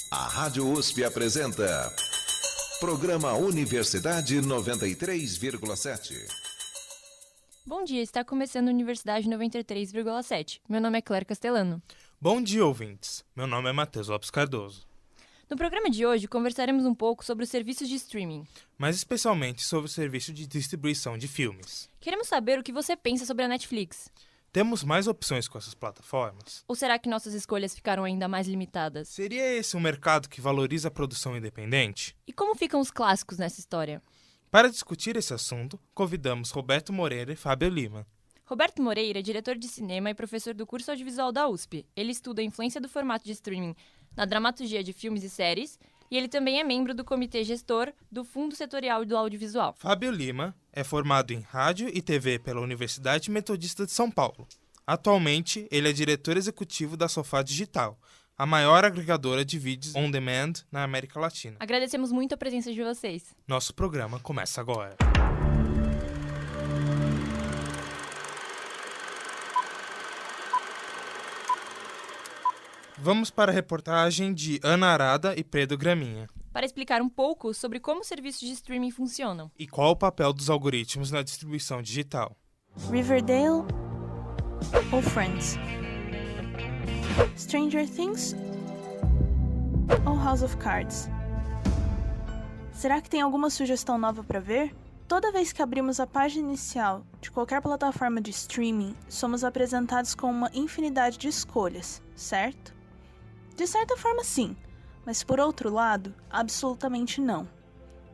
A Rádio USP apresenta Programa Universidade 93,7. Bom dia, está começando a Universidade 93,7. Meu nome é Claire Castellano. Bom dia, ouvintes. Meu nome é Matheus Lopes Cardoso. No programa de hoje, conversaremos um pouco sobre os serviços de streaming. Mas especialmente sobre o serviço de distribuição de filmes. Queremos saber o que você pensa sobre a Netflix. Temos mais opções com essas plataformas? Ou será que nossas escolhas ficaram ainda mais limitadas? Seria esse um mercado que valoriza a produção independente? E como ficam os clássicos nessa história? Para discutir esse assunto, convidamos Roberto Moreira e Fábio Lima. Roberto Moreira é diretor de cinema e professor do curso audiovisual da USP. Ele estuda a influência do formato de streaming na dramaturgia de filmes e séries, e ele também é membro do comitê gestor do Fundo Setorial do Audiovisual. Fábio Lima é formado em rádio e TV pela Universidade Metodista de São Paulo. Atualmente, ele é diretor executivo da Sofá Digital, a maior agregadora de vídeos on demand na América Latina. Agradecemos muito a presença de vocês. Nosso programa começa agora. Vamos para a reportagem de Ana Arada e Pedro Graminha. Para explicar um pouco sobre como os serviços de streaming funcionam. E qual o papel dos algoritmos na distribuição digital? Riverdale ou Friends? Stranger Things ou House of Cards? Será que tem alguma sugestão nova para ver? Toda vez que abrimos a página inicial de qualquer plataforma de streaming, somos apresentados com uma infinidade de escolhas, certo? De certa forma, sim, mas por outro lado, absolutamente não.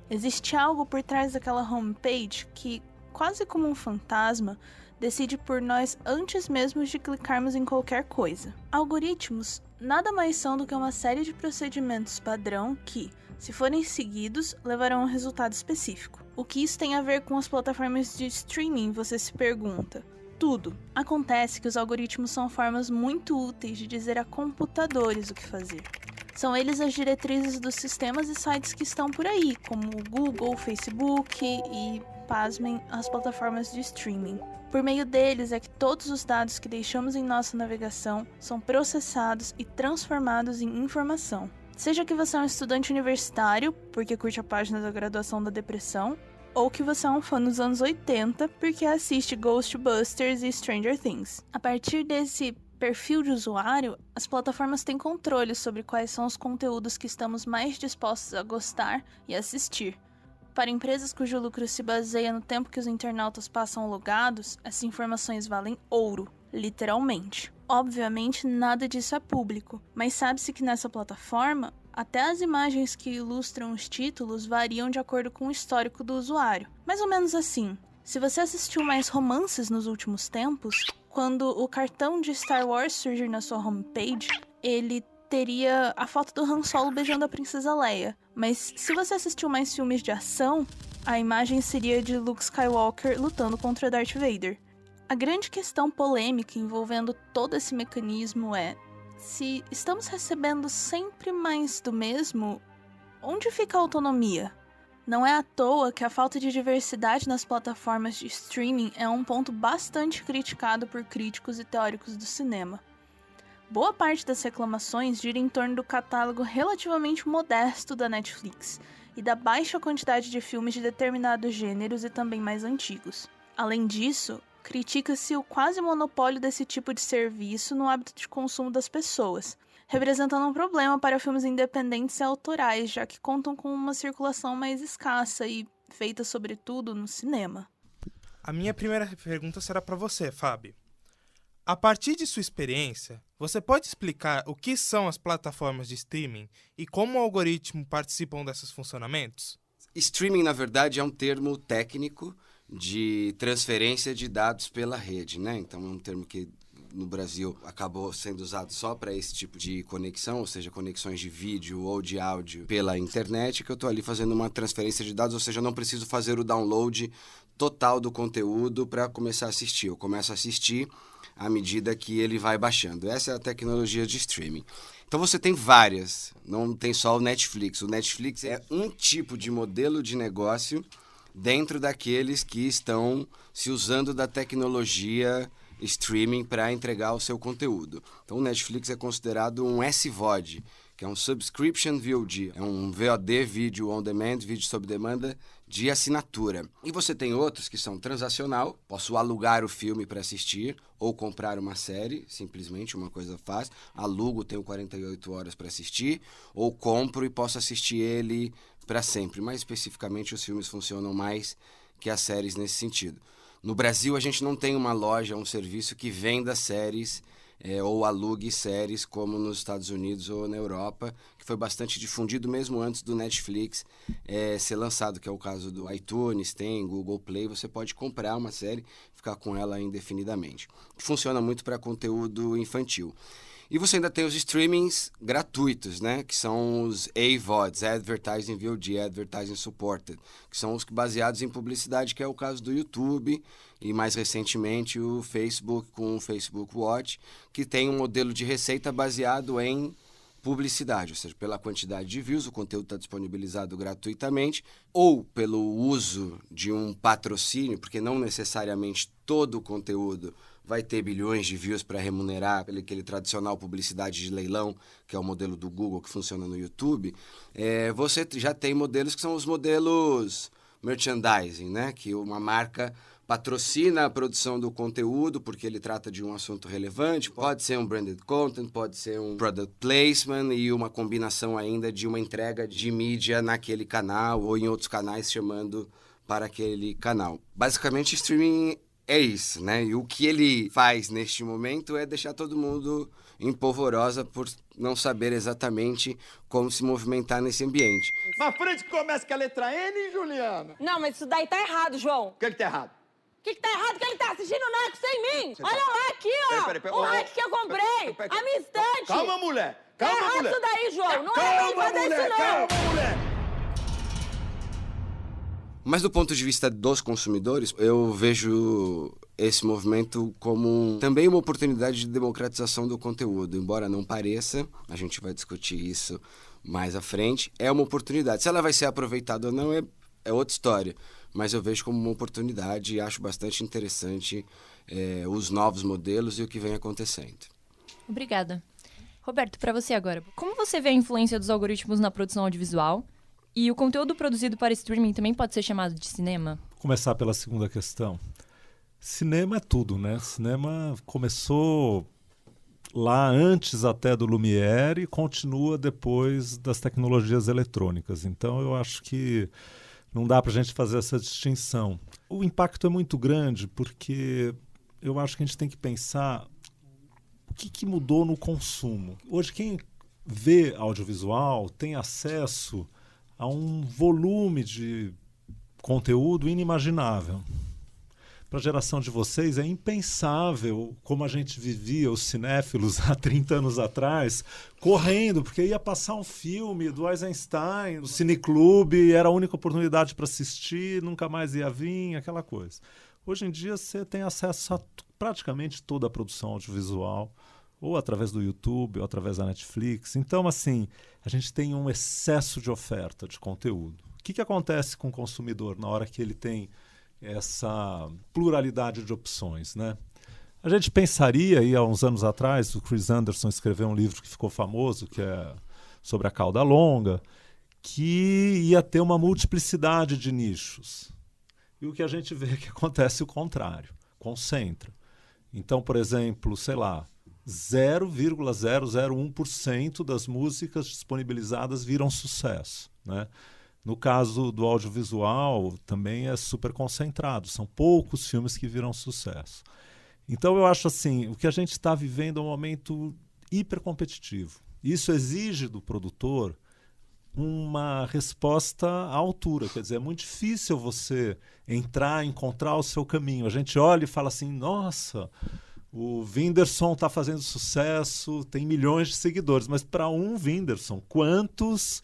Existe algo por trás daquela homepage que, quase como um fantasma, decide por nós antes mesmo de clicarmos em qualquer coisa. Algoritmos nada mais são do que uma série de procedimentos padrão que, se forem seguidos, levarão a um resultado específico. O que isso tem a ver com as plataformas de streaming, você se pergunta? Tudo. Acontece que os algoritmos são formas muito úteis de dizer a computadores o que fazer. São eles as diretrizes dos sistemas e sites que estão por aí, como o Google, o Facebook e, pasmem, as plataformas de streaming. Por meio deles é que todos os dados que deixamos em nossa navegação são processados e transformados em informação. Seja que você é um estudante universitário, porque curte a página da graduação da depressão, ou que você é um fã dos anos 80, porque assiste Ghostbusters e Stranger Things. A partir desse perfil de usuário, as plataformas têm controle sobre quais são os conteúdos que estamos mais dispostos a gostar e assistir. Para empresas cujo lucro se baseia no tempo que os internautas passam logados, essas informações valem ouro, literalmente. Obviamente, nada disso é público, mas sabe-se que nessa plataforma, até as imagens que ilustram os títulos variam de acordo com o histórico do usuário. Mais ou menos assim, se você assistiu mais romances nos últimos tempos, quando o cartão de Star Wars surgir na sua homepage, ele teria a foto do Han Solo beijando a princesa Leia. Mas se você assistiu mais filmes de ação, a imagem seria de Luke Skywalker lutando contra Darth Vader. A grande questão polêmica envolvendo todo esse mecanismo é: se estamos recebendo sempre mais do mesmo, onde fica a autonomia? Não é à toa que a falta de diversidade nas plataformas de streaming é um ponto bastante criticado por críticos e teóricos do cinema. Boa parte das reclamações gira em torno do catálogo relativamente modesto da Netflix e da baixa quantidade de filmes de determinados gêneros e também mais antigos. Além disso, critica-se o quase monopólio desse tipo de serviço no hábito de consumo das pessoas, representando um problema para filmes independentes e autorais, já que contam com uma circulação mais escassa e feita sobretudo no cinema. A minha primeira pergunta será para você, Fábio. A partir de sua experiência, você pode explicar o que são as plataformas de streaming e como o algoritmo participam desses funcionamentos? Streaming, na verdade, é um termo técnico de transferência de dados pela rede, né? Então, é um termo que no Brasil acabou sendo usado só para esse tipo de conexão, ou seja, conexões de vídeo ou de áudio pela internet, que eu estou ali fazendo uma transferência de dados, ou seja, eu não preciso fazer o download total do conteúdo para começar a assistir. Eu começo a assistir à medida que ele vai baixando. Essa é a tecnologia de streaming. Então você tem várias, não tem só o Netflix. O Netflix é um tipo de modelo de negócio dentro daqueles que estão se usando da tecnologia streaming para entregar o seu conteúdo. Então o Netflix é considerado um SVOD, que é um Subscription VOD. É um VOD, Vídeo On Demand, vídeo sob demanda, de assinatura. E você tem outros que são transacional, posso alugar o filme para assistir, ou comprar uma série, simplesmente uma coisa fácil, alugo, tenho 48 horas para assistir, ou compro e posso assistir ele para sempre. Mais especificamente, os filmes funcionam mais que as séries nesse sentido. No Brasil, a gente não tem uma loja, um serviço que venda séries ou alugue séries como nos Estados Unidos ou na Europa, que foi bastante difundido mesmo antes do Netflix ser lançado, que é o caso do iTunes, tem Google Play, você pode comprar uma série e ficar com ela indefinidamente. Funciona muito para conteúdo infantil. E você ainda tem os streamings gratuitos, né? Que são os AVODs, Advertising VOD, Advertising Supported, que são os baseados em publicidade, que é o caso do YouTube e, mais recentemente, o Facebook com o Facebook Watch, que tem um modelo de receita baseado em publicidade, ou seja, pela quantidade de views, o conteúdo está disponibilizado gratuitamente, ou pelo uso de um patrocínio, porque não necessariamente todo o conteúdo vai ter bilhões de views para remunerar aquele tradicional publicidade de leilão, que é o modelo do Google que funciona no YouTube. Você já tem modelos que são os modelos merchandising, né? Que uma marca patrocina a produção do conteúdo porque ele trata de um assunto relevante. Pode ser um branded content, pode ser um product placement e uma combinação ainda de uma entrega de mídia naquele canal ou em outros canais chamando para aquele canal. Basicamente, streaming é isso, né? E o que ele faz neste momento é deixar todo mundo em polvorosa por não saber exatamente como se movimentar nesse ambiente. Na frente que começa com a letra N, Juliana. Não, mas isso daí tá errado, João. O que tá errado? O que tá errado? Que ele tá assistindo o Neco sem mim. Olha lá, aqui, ó. Peraí. O hack que eu comprei. A minha estante. Calma, mulher. Tá Calma, errado mulher. isso daí, João. Não é Calma, bem fazer mulher. isso, não. Calma, mulher. Mas do ponto de vista dos consumidores, eu vejo esse movimento como também uma oportunidade de democratização do conteúdo. Embora não pareça, a gente vai discutir isso mais à frente, é uma oportunidade. Se ela vai ser aproveitada ou não é outra história, mas eu vejo como uma oportunidade e acho bastante interessante os novos modelos e o que vem acontecendo. Obrigada. Roberto, para você agora, como você vê a influência dos algoritmos na produção audiovisual? E o conteúdo produzido para streaming também pode ser chamado de cinema? Começar pela segunda questão. Cinema é tudo, né? Cinema começou lá antes até do Lumière e continua depois das tecnologias eletrônicas. Então eu acho que não dá para a gente fazer essa distinção. O impacto é muito grande porque eu acho que a gente tem que pensar o que mudou no consumo. Hoje quem vê audiovisual tem acesso a um volume de conteúdo inimaginável. Para a geração de vocês é impensável como a gente vivia, os cinéfilos, há 30 anos atrás, correndo, porque ia passar um filme do Eisenstein, no Cineclube, era a única oportunidade para assistir, nunca mais ia vir, aquela coisa. Hoje em dia você tem acesso a praticamente toda a produção audiovisual, ou através do YouTube, ou através da Netflix. Então, assim, a gente tem um excesso de oferta de conteúdo. O que acontece com o consumidor na hora que ele tem essa pluralidade de opções, né? A gente pensaria, aí, há uns anos atrás, o Chris Anderson escreveu um livro que ficou famoso, que é sobre a cauda longa, que ia ter uma multiplicidade de nichos. E o que a gente vê é que acontece o contrário, concentra. Então, por exemplo, sei lá, 0,001% das músicas disponibilizadas viram sucesso, né? No caso do audiovisual, também é super concentrado. São poucos filmes que viram sucesso. Então, eu acho assim, o que a gente está vivendo é um momento hipercompetitivo. Isso exige do produtor uma resposta à altura. Quer dizer, é muito difícil você entrar, encontrar o seu caminho. A gente olha e fala assim, nossa, o Whindersson está fazendo sucesso, tem milhões de seguidores. Mas para um Whindersson, quantos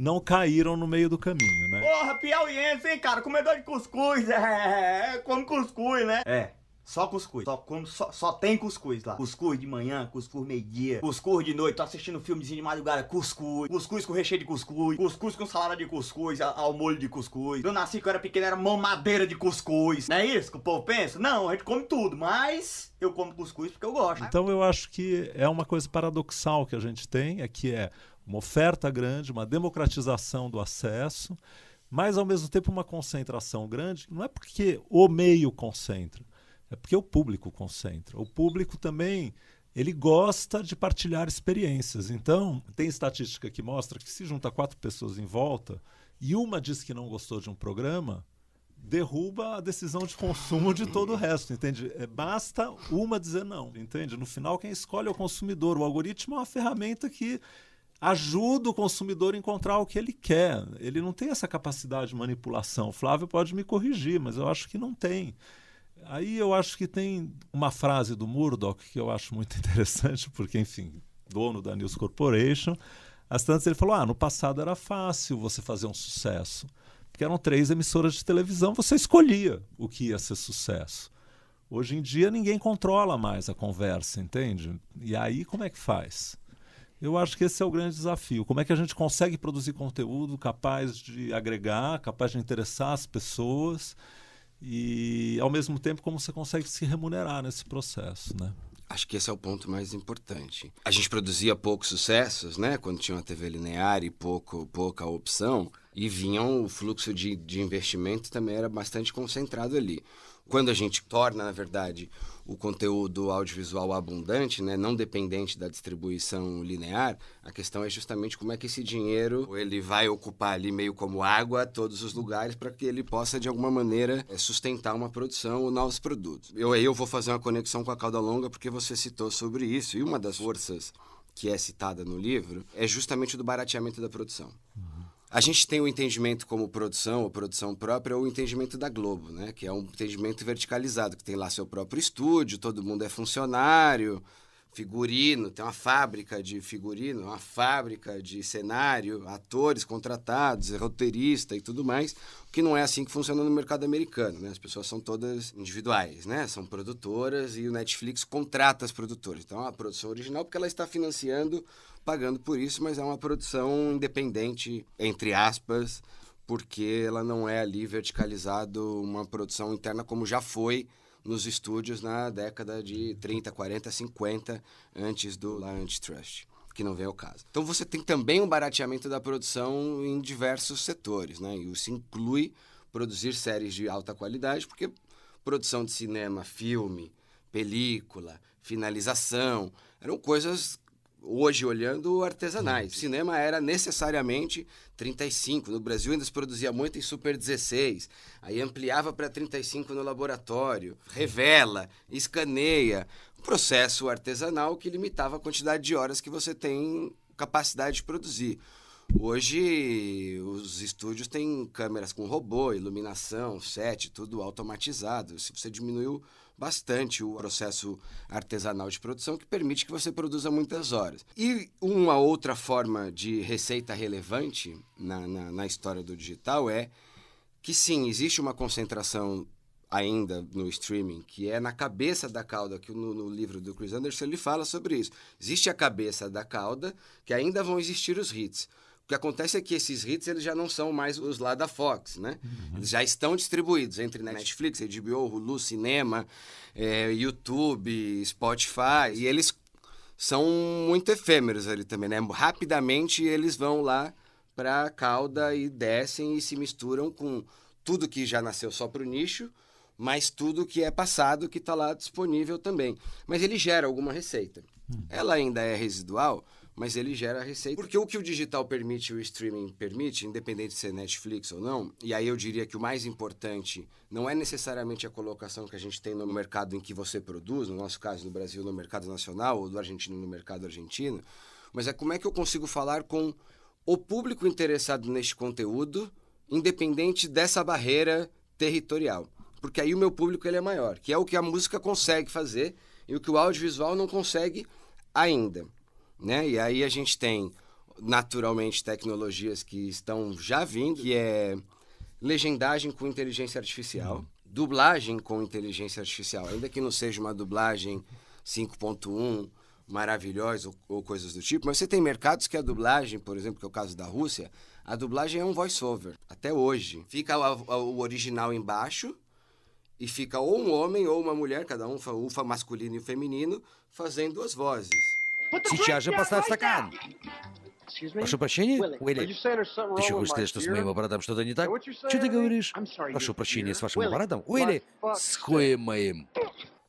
não caíram no meio do caminho, né? Porra, piauiense, hein, cara? Comedor de cuscuz, come cuscuz, né? Só cuscuz. Só tem cuscuz lá. Cuscuz de manhã, cuscuz meio-dia, cuscuz de noite. Tô assistindo filmezinho de madrugada, cuscuz. Cuscuz com recheio de cuscuz. Cuscuz com salada de cuscuz, ao molho de cuscuz. Eu nasci quando eu era pequeno, era mamadeira de cuscuz. Não é isso que o povo pensa? Não, a gente come tudo, mas eu como cuscuz porque eu gosto. Então eu acho que é uma coisa paradoxal que a gente tem, que é uma oferta grande, uma democratização do acesso, mas ao mesmo tempo uma concentração grande. Não é porque o meio concentra, é porque o público concentra. O público também, ele gosta de partilhar experiências. Então, tem estatística que mostra que se junta 4 pessoas em volta e uma diz que não gostou de um programa, derruba a decisão de consumo de todo o resto, entende? Basta uma dizer não, entende? No final, quem escolhe é o consumidor. O algoritmo é uma ferramenta que ajuda o consumidor a encontrar o que ele quer. Ele não tem essa capacidade de manipulação. O Flávio pode me corrigir, mas eu acho que não tem. Aí eu acho que tem uma frase do Murdoch que eu acho muito interessante, porque, enfim, dono da News Corporation, às tantas ele falou, no passado era fácil você fazer um sucesso, porque eram 3 emissoras de televisão, você escolhia o que ia ser sucesso. Hoje em dia ninguém controla mais a conversa, entende? E aí como é que faz? Eu acho que esse é o grande desafio. Como é que a gente consegue produzir conteúdo capaz de agregar, capaz de interessar as pessoas e, ao mesmo tempo, como você consegue se remunerar nesse processo, né? Acho que esse é o ponto mais importante. A gente produzia poucos sucessos, né? Quando tinha uma TV linear e pouca opção, e o fluxo de investimento também era bastante concentrado ali. Quando a gente torna, na verdade, o conteúdo audiovisual abundante, né, não dependente da distribuição linear, a questão é justamente como é que esse dinheiro ele vai ocupar ali meio como água todos os lugares para que ele possa, de alguma maneira, sustentar uma produção ou novos produtos. Eu vou fazer uma conexão com a cauda longa porque você citou sobre isso, e uma das forças que é citada no livro é justamente o do barateamento da produção. A gente tem o entendimento como produção ou produção própria, ou o entendimento da Globo, né? Que é um entendimento verticalizado, que tem lá seu próprio estúdio, todo mundo é funcionário, figurino, tem uma fábrica de figurino, uma fábrica de cenário, atores contratados, roteirista e tudo mais, o que não é assim que funciona no mercado americano, né? As pessoas são todas individuais, né? São produtoras e o Netflix contrata as produtoras. Então é uma produção original porque ela está financiando, pagando por isso, mas é uma produção independente, entre aspas, porque ela não é ali verticalizado uma produção interna como já foi nos estúdios na década de 30, 40, 50, antes do antitrust, que não vem ao caso. Então você tem também um barateamento da produção em diversos setores, né? E isso inclui produzir séries de alta qualidade, porque produção de cinema, filme, película, finalização, eram coisas, hoje olhando, artesanais. O cinema era necessariamente 35, no Brasil ainda se produzia muito em Super 16, aí ampliava para 35 no laboratório, revela, escaneia, um processo artesanal que limitava a quantidade de horas que você tem capacidade de produzir. Hoje os estúdios têm câmeras com robô, iluminação, set, tudo automatizado. Você diminuiu bastante o processo artesanal de produção, que permite que você produza muitas horas. E uma outra forma de receita relevante na história do digital é que, sim, existe uma concentração ainda no streaming, que é na cabeça da cauda, que no livro do Chris Anderson ele fala sobre isso. Existe a cabeça da cauda, que ainda vão existir os hits. O que acontece é que esses hits eles já não são mais os lá da Fox, né? Eles já estão distribuídos entre Netflix, HBO, Hulu, Cinema, YouTube, Spotify, e eles são muito efêmeros ali também, né? Rapidamente eles vão lá para a cauda e descem e se misturam com tudo que já nasceu só para o nicho, mas tudo que é passado que está lá disponível também. Mas ele gera alguma receita. Ela ainda é residual, mas ele gera receita. Porque o que o digital permite, o streaming permite, independente de ser Netflix ou não, e aí eu diria que o mais importante não é necessariamente a colocação que a gente tem no mercado em que você produz, no nosso caso no Brasil no mercado nacional, ou do argentino no mercado argentino, mas é como é que eu consigo falar com o público interessado neste conteúdo, independente dessa barreira territorial. Porque aí o meu público ele é maior, que é o que a música consegue fazer e o que o audiovisual não consegue ainda. Né? E aí a gente tem, naturalmente, tecnologias que estão já vindo, que é legendagem com inteligência artificial, dublagem com inteligência artificial, ainda que não seja uma dublagem 5.1 maravilhosa ou coisas do tipo, mas você tem mercados que a dublagem, por exemplo, que é o caso da Rússia, a dublagem é um voice-over, até hoje. Fica o original embaixo e fica ou um homem ou uma mulher, cada um, o masculino e o feminino, fazendo as vozes. Сейчас же поставь стакан. Прошу прощения, Уилли. Ты еще хочешь сказать, что с моим аппаратом что-то не так? Что ты говоришь? Прошу прощения, с вашим аппаратом? Уилли, с хуем моим.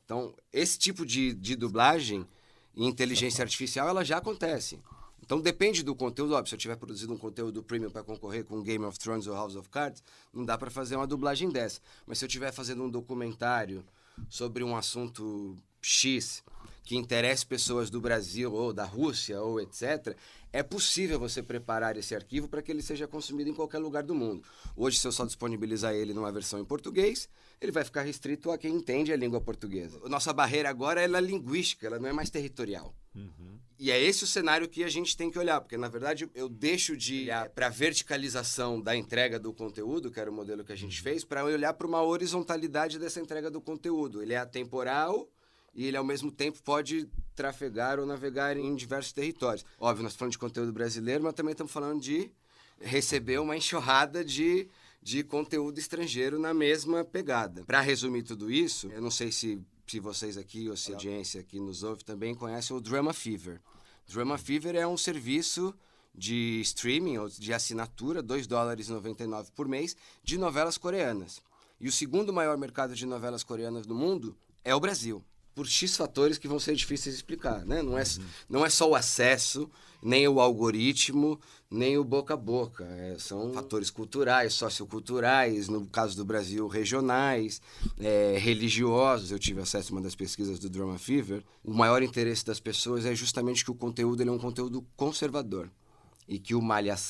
Então, esse tipo de dublagem e inteligência artificial, ela já acontece. Então, depende do conteúdo. Óbvio, se eu tiver produzido um conteúdo premium para concorrer com Game of Thrones ou House of Cards, não dá para fazer uma dublagem dessa. Mas se eu estiver fazendo um documentário sobre um assunto X que interesse pessoas do Brasil ou da Rússia ou etc., é possível você preparar esse arquivo para que ele seja consumido em qualquer lugar do mundo. Hoje, se eu só disponibilizar ele numa versão em português, ele vai ficar restrito a quem entende a língua portuguesa. Nossa barreira agora é linguística, ela não é mais territorial. E é esse o cenário que a gente tem que olhar, porque, na verdade, eu deixo de olhar para a verticalização da entrega do conteúdo, que era o modelo que a gente fez, para olhar para uma horizontalidade dessa entrega do conteúdo. Ele é atemporal e ele, ao mesmo tempo, pode trafegar ou navegar em diversos territórios. Óbvio, nós estamos falando de conteúdo brasileiro, mas também estamos falando de receber uma enxurrada de conteúdo estrangeiro na mesma pegada. Para resumir tudo isso, eu não sei se vocês aqui ou se a audiência aqui nos ouve também conhecem o Drama Fever. Drama Fever é um serviço de streaming ou de assinatura, $2,99 por mês, de novelas coreanas. E o segundo maior mercado de novelas coreanas do mundo é o Brasil. Por X fatores que vão ser difíceis de explicar, né? Não é só o acesso, nem o algoritmo, nem o boca a boca. São fatores culturais, socioculturais, no caso do Brasil, regionais, religiosos. Eu tive acesso a uma das pesquisas do Drama Fever. O maior interesse das pessoas é justamente que o conteúdo ele é um conteúdo conservador. E que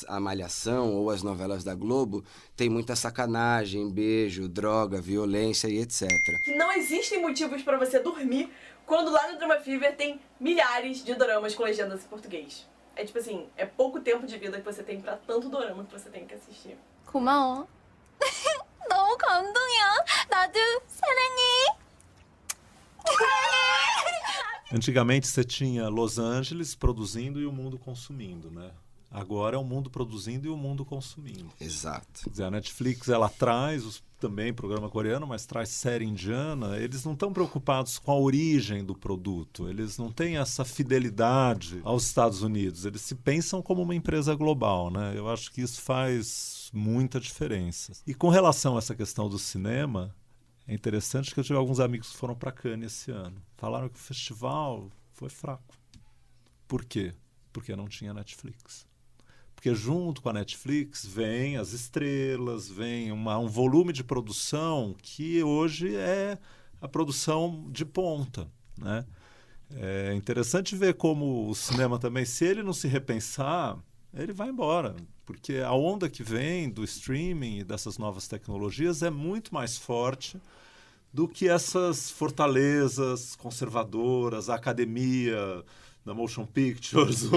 a Malhação ou as novelas da Globo tem muita sacanagem, beijo, droga, violência e etc. Não existem motivos para você dormir quando lá no Drama Fever tem milhares de doramas com legendas em português. É tipo assim, é pouco tempo de vida que você tem para tanto dorama que você tem que assistir. 고마워. 너무 감동이야. 나도 사랑해. Antigamente você tinha Los Angeles produzindo e o mundo consumindo, né? Agora é o mundo produzindo e o mundo consumindo. Exato. Quer dizer, a Netflix, ela traz também programa coreano, mas traz série indiana. Eles não estão preocupados com a origem do produto. Eles não têm essa fidelidade aos Estados Unidos. Eles se pensam como uma empresa global, né? Eu acho que isso faz muita diferença. E com relação a essa questão do cinema, é interessante que eu tive alguns amigos que foram para Cannes esse ano. Falaram que o festival foi fraco. Por quê? Porque não tinha Netflix. Porque junto com a Netflix vem as estrelas, vem um volume de produção que hoje é a produção de ponta, né? É interessante ver como o cinema também, se ele não se repensar, ele vai embora. Porque a onda que vem do streaming e dessas novas tecnologias é muito mais forte do que essas fortalezas conservadoras, a academia da Motion Pictures, o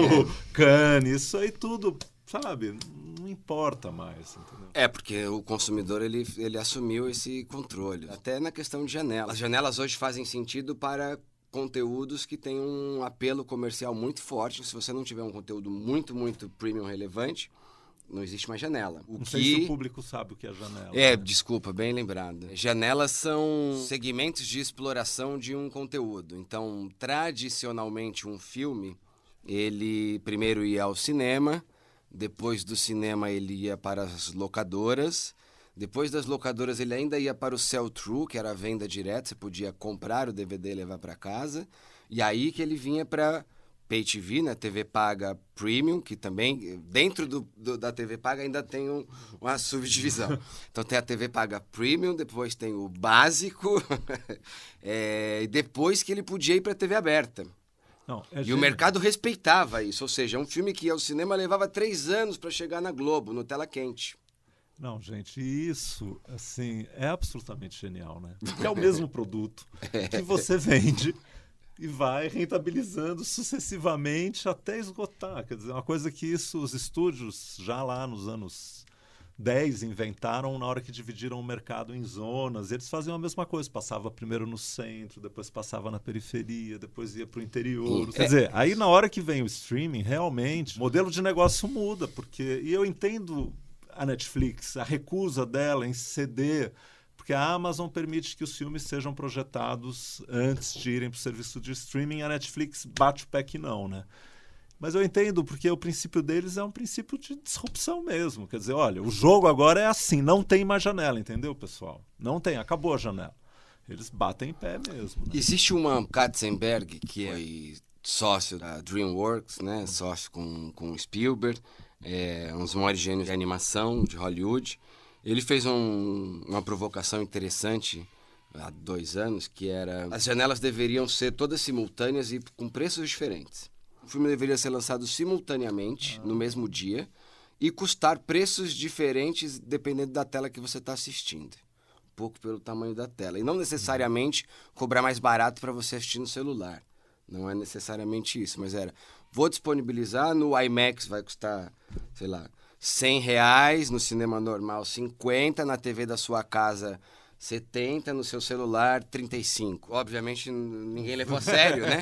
Cannes, isso aí tudo, sabe, não importa mais, entendeu? Porque o consumidor ele assumiu esse controle. Até na questão de janelas. As janelas hoje fazem sentido para conteúdos que têm um apelo comercial muito forte. Se você não tiver um conteúdo muito, muito premium relevante, não existe mais janela. Não sei se o público sabe o que é janela. Desculpa, bem lembrado. Janelas são segmentos de exploração de um conteúdo. Então, tradicionalmente, um filme, ele primeiro ia ao cinema, depois do cinema ele ia para as locadoras, depois das locadoras ele ainda ia para o sell-through, que era a venda direta, você podia comprar o DVD e levar para casa, e aí que ele vinha para Pay TV, né? TV paga premium, que também, dentro da TV paga ainda tem uma subdivisão. Então tem a TV paga premium, depois tem o básico, e depois que ele podia ir para a TV aberta. O mercado respeitava isso, ou seja, um filme que ia ao cinema levava 3 anos para chegar na Globo, no tela quente. Não, gente, isso, assim, é absolutamente genial, né? Porque é o mesmo produto que você vende e vai rentabilizando sucessivamente até esgotar. Quer dizer, uma coisa que os estúdios, já lá nos anos 10, inventaram na hora que dividiram o mercado em zonas. Eles faziam a mesma coisa. Passava primeiro no centro, depois passava na periferia, depois ia para o interior. Quer dizer, aí na hora que vem o streaming, realmente, o modelo de negócio muda. E eu entendo a Netflix, a recusa dela em ceder, porque a Amazon permite que os filmes sejam projetados antes de irem para o serviço de streaming. A Netflix bate o pé que não, né? Mas eu entendo, porque o princípio deles é um princípio de disrupção mesmo. Quer dizer, olha, o jogo agora é assim, não tem mais janela, entendeu, pessoal? Não tem, acabou a janela. Eles batem em pé mesmo. Né? Existe uma Katzenberg, que é sócio da DreamWorks, né? Sócio com Spielberg, um dos maiores gênios de animação de Hollywood. Ele fez uma provocação interessante há 2 anos, que era: as janelas deveriam ser todas simultâneas e com preços diferentes. O filme deveria ser lançado simultaneamente, no mesmo dia, e custar preços diferentes dependendo da tela que você está assistindo. Um pouco pelo tamanho da tela. E não necessariamente cobrar mais barato para você assistir no celular. Não é necessariamente isso, mas vou disponibilizar no IMAX, vai custar, sei lá, R$100, no cinema normal 50, na TV da sua casa 70, no seu celular 35. Obviamente ninguém levou a sério, né?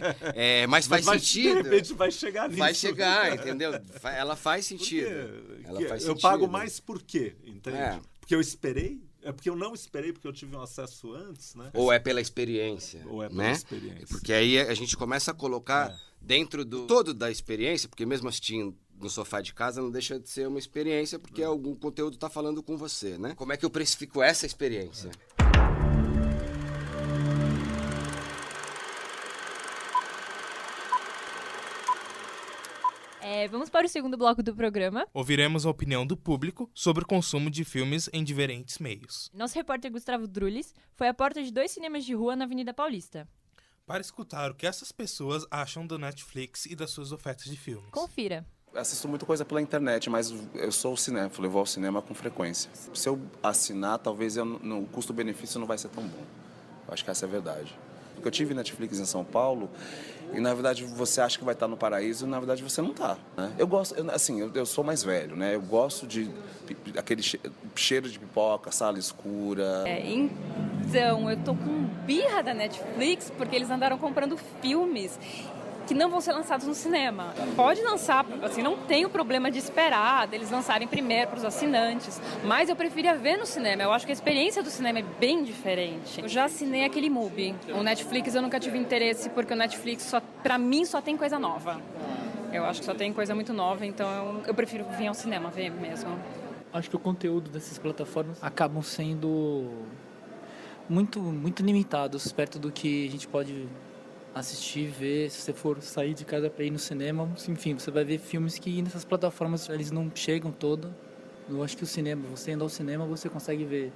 Mas faz sentido. De repente vai chegar nisso. Vai chegar, entendeu? Ela faz sentido. Eu pago mais por quê? Entende? Porque eu esperei? É porque eu não esperei, porque eu tive um acesso antes, né? Ou é pela experiência. Ou é pela experiência. Porque aí a gente começa a colocar dentro do todo da experiência, porque mesmo assistindo no sofá de casa não deixa de ser uma experiência, porque algum conteúdo está falando com você, né? Como é que eu precifico essa experiência? Vamos para o segundo bloco do programa. Ouviremos a opinião do público sobre o consumo de filmes em diferentes meios. Nosso repórter Gustavo Drulis foi à porta de 2 cinemas de rua na Avenida Paulista. Para escutar o que essas pessoas acham do Netflix e das suas ofertas de filmes. Confira. Eu assisto muita coisa pela internet, mas eu sou cinéfilo, eu vou ao cinema com frequência. Se eu assinar, talvez o custo-benefício não vai ser tão bom. Eu acho que essa é a verdade. Porque eu tive Netflix em São Paulo e, na verdade, você acha que vai estar no paraíso e, na verdade, você não está. Né? Eu gosto, eu sou mais velho, né? Eu gosto de aquele cheiro de pipoca, sala escura. Então, eu tô com birra da Netflix porque eles andaram comprando filmes que não vão ser lançados no cinema. Pode lançar, assim, não tem o problema de esperar, deles lançarem primeiro para os assinantes, mas eu preferia ver no cinema. Eu acho que a experiência do cinema é bem diferente. Eu já assinei aquele MUBI. O Netflix eu nunca tive interesse, porque o Netflix, para mim, só tem coisa nova. Eu acho que só tem coisa muito nova, então eu prefiro vir ao cinema ver mesmo. Acho que o conteúdo dessas plataformas acabam sendo muito limitados perto do que a gente pode assistir, ver. Se você for sair de casa para ir no cinema, enfim, você vai ver filmes que nessas plataformas eles não chegam todo. Eu acho que o cinema, você indo ao cinema, você consegue ver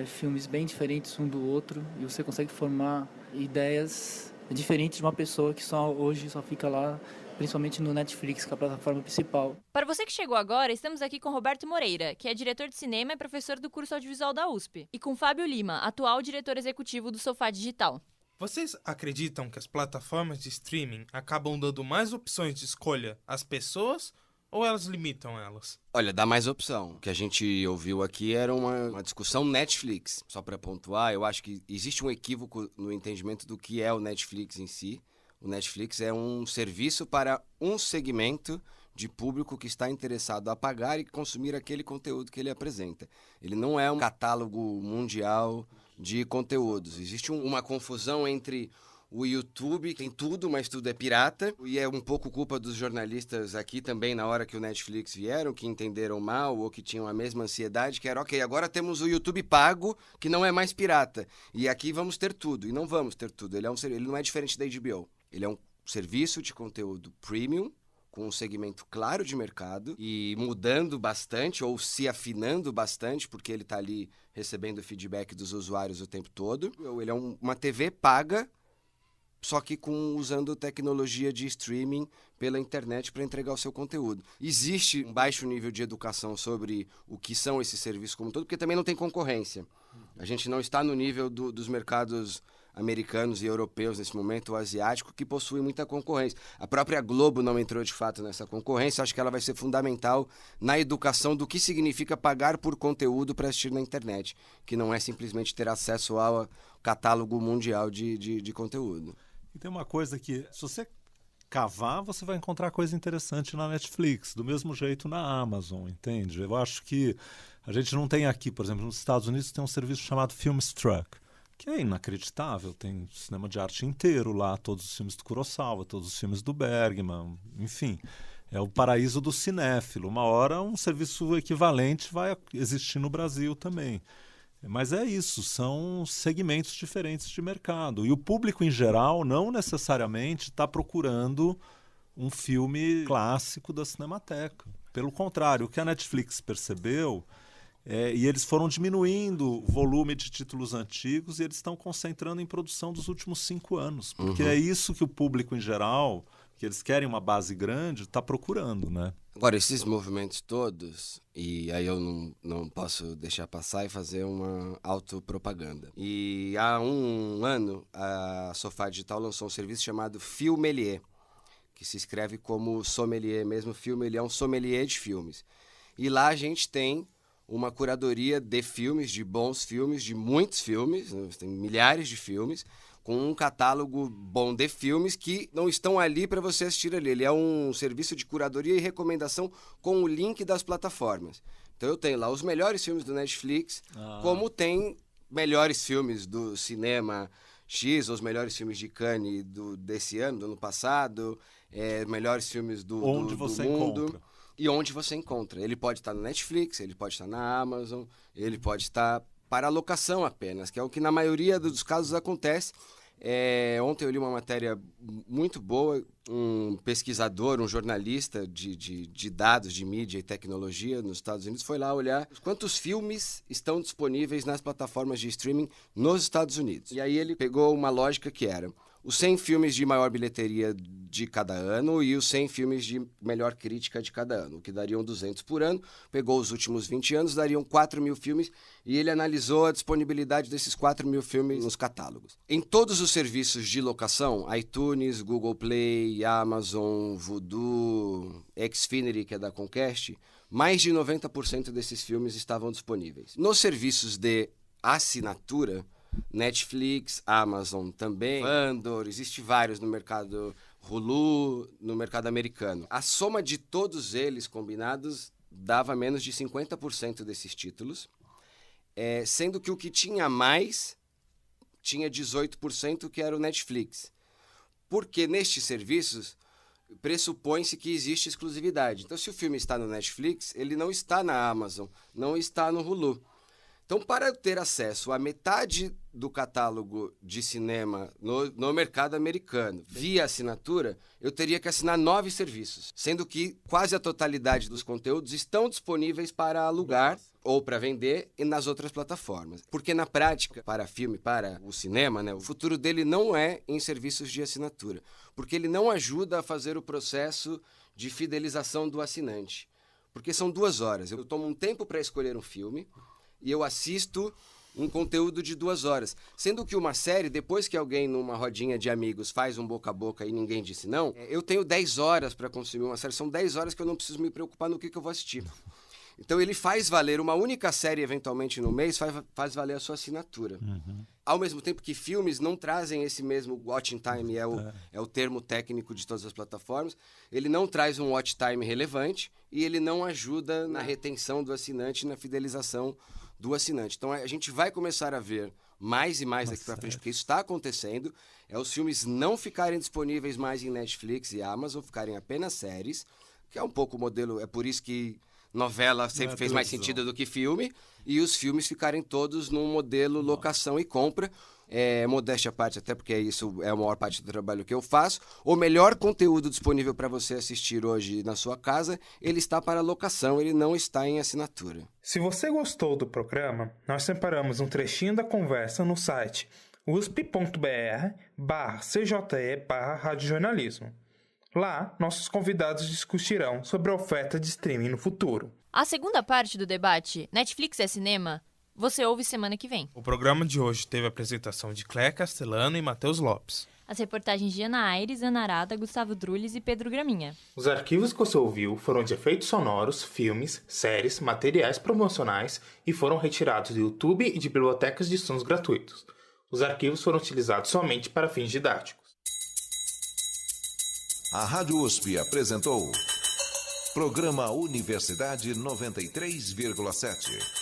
filmes bem diferentes um do outro e você consegue formar ideias diferentes de uma pessoa que hoje só fica lá, principalmente no Netflix, que é a plataforma principal. Para você que chegou agora, estamos aqui com Roberto Moreira, que é diretor de cinema e professor do curso audiovisual da USP, e com Fábio Lima, atual diretor executivo do Sofá Digital. Vocês acreditam que as plataformas de streaming acabam dando mais opções de escolha às pessoas ou elas limitam elas? Olha, dá mais opção. O que a gente ouviu aqui era uma discussão Netflix. Só para pontuar, eu acho que existe um equívoco no entendimento do que é o Netflix em si. O Netflix é um serviço para um segmento de público que está interessado a pagar e consumir aquele conteúdo que ele apresenta. Ele não é um catálogo mundial de conteúdos. Existe uma confusão entre o YouTube, que tem tudo, mas tudo é pirata, e é um pouco culpa dos jornalistas aqui também, na hora que o Netflix vieram, que entenderam mal ou que tinham a mesma ansiedade, que era, ok, agora temos o YouTube pago, que não é mais pirata, e aqui vamos ter tudo, e não vamos ter tudo. Ele não é diferente da HBO. Ele é um serviço de conteúdo premium, com um segmento claro de mercado e mudando bastante ou se afinando bastante, porque ele está ali recebendo feedback dos usuários o tempo todo. Ele é uma TV paga, só que usando tecnologia de streaming pela internet para entregar o seu conteúdo. Existe um baixo nível de educação sobre o que são esses serviços como um todo, porque também não tem concorrência. A gente não está no nível dos mercados americanos e europeus nesse momento, o asiático, que possui muita concorrência. A própria Globo não entrou de fato nessa concorrência, acho que ela vai ser fundamental na educação do que significa pagar por conteúdo para assistir na internet, que não é simplesmente ter acesso ao catálogo mundial de conteúdo. E tem uma coisa que, se você cavar, você vai encontrar coisa interessante na Netflix, do mesmo jeito na Amazon, entende? Eu acho que a gente não tem aqui, por exemplo, nos Estados Unidos tem um serviço chamado Filmstruck, que é inacreditável. Tem cinema de arte inteiro lá, todos os filmes do Kurosawa, todos os filmes do Bergman, enfim. É o paraíso do cinéfilo. Uma hora um serviço equivalente vai existir no Brasil também. Mas é isso, são segmentos diferentes de mercado. E o público, em geral, não necessariamente está procurando um filme clássico da Cinemateca. Pelo contrário, o que a Netflix percebeu, e eles foram diminuindo o volume de títulos antigos e eles estão concentrando em produção dos últimos 5 anos. Porque é isso que o público, em geral, que eles querem uma base grande, está procurando, né? Agora, esses movimentos todos, e aí eu não posso deixar passar e fazer uma autopropaganda. E há um ano, a Sofá Digital lançou um serviço chamado Filmelier, que se escreve como sommelier mesmo. Filmelier é um sommelier de filmes. E lá a gente tem uma curadoria de filmes, de bons filmes, de muitos filmes, né? Tem milhares de filmes, com um catálogo bom de filmes que não estão ali para você assistir ali. Ele é um serviço de curadoria e recomendação com o link das plataformas. Então eu tenho lá os melhores filmes do Netflix, como tem melhores filmes do cinema X, os melhores filmes de Cannes desse ano, do ano passado, melhores filmes do mundo. Encontra. E onde você encontra. Ele pode estar no Netflix, ele pode estar na Amazon, ele pode estar para alocação apenas, que é o que na maioria dos casos acontece. Ontem eu li uma matéria muito boa, um pesquisador, um jornalista de dados, de mídia e tecnologia nos Estados Unidos foi lá olhar quantos filmes estão disponíveis nas plataformas de streaming nos Estados Unidos. E aí ele pegou uma lógica que era os 100 filmes de maior bilheteria de cada ano e os 100 filmes de melhor crítica de cada ano, o que dariam 200 por ano. Pegou os últimos 20 anos, dariam 4.000 filmes, e ele analisou a disponibilidade desses 4.000 filmes nos catálogos. Em todos os serviços de locação, iTunes, Google Play, Amazon, Vudu, Xfinity, que é da Comcast, mais de 90% desses filmes estavam disponíveis. Nos serviços de assinatura, Netflix, Amazon também, Pandora, existe vários no mercado Hulu, no mercado americano. A soma de todos eles combinados dava menos de 50% desses títulos, sendo que o que tinha mais tinha 18%, que era o Netflix. Porque nestes serviços pressupõe-se que existe exclusividade. Então, se o filme está no Netflix, ele não está na Amazon, não está no Hulu. Então, para eu ter acesso a metade do catálogo de cinema no mercado americano via assinatura, eu teria que assinar 9 serviços, sendo que quase a totalidade dos conteúdos estão disponíveis para alugar ou para vender e nas outras plataformas. Porque na prática, para filme, para o cinema, né, o futuro dele não é em serviços de assinatura, porque ele não ajuda a fazer o processo de fidelização do assinante. Porque são 2 horas. Eu tomo um tempo para escolher um filme e eu assisto um conteúdo de 2 horas. Sendo que uma série, depois que alguém numa rodinha de amigos faz um boca a boca e ninguém disse não, eu tenho 10 horas para consumir uma série. São 10 horas que eu não preciso me preocupar no que eu vou assistir. Então ele faz valer uma única série, eventualmente no mês, faz valer a sua assinatura. Ao mesmo tempo que filmes não trazem esse mesmo watching time, é o termo técnico de todas as plataformas, ele não traz um watch time relevante e ele não ajuda na retenção do assinante, na fidelização do assinante. Então a gente vai começar a ver mais e mais daqui para frente, porque isso está acontecendo, os filmes não ficarem disponíveis mais em Netflix e Amazon, ficarem apenas séries, que é um pouco o modelo, é por isso que novela sempre fez mais sentido do que filme, e os filmes ficarem todos num modelo locação e compra. Modéstia à parte, até porque isso é a maior parte do trabalho que eu faço. O melhor conteúdo disponível para você assistir hoje na sua casa, ele está para locação, ele não está em assinatura. Se você gostou do programa, nós separamos um trechinho da conversa no site usp.br/cje/radiojornalismo. Lá, nossos convidados discutirão sobre a oferta de streaming no futuro. A segunda parte do debate, Netflix é cinema? Você ouve semana que vem. O programa de hoje teve a apresentação de Cléia Castellano e Matheus Lopes. As reportagens de Ana Aires, Ana Arada, Gustavo Drulis e Pedro Graminha. Os arquivos que você ouviu foram de efeitos sonoros, filmes, séries, materiais promocionais e foram retirados do YouTube e de bibliotecas de sons gratuitos. Os arquivos foram utilizados somente para fins didáticos. A Rádio USP apresentou Programa Universidade 93,7.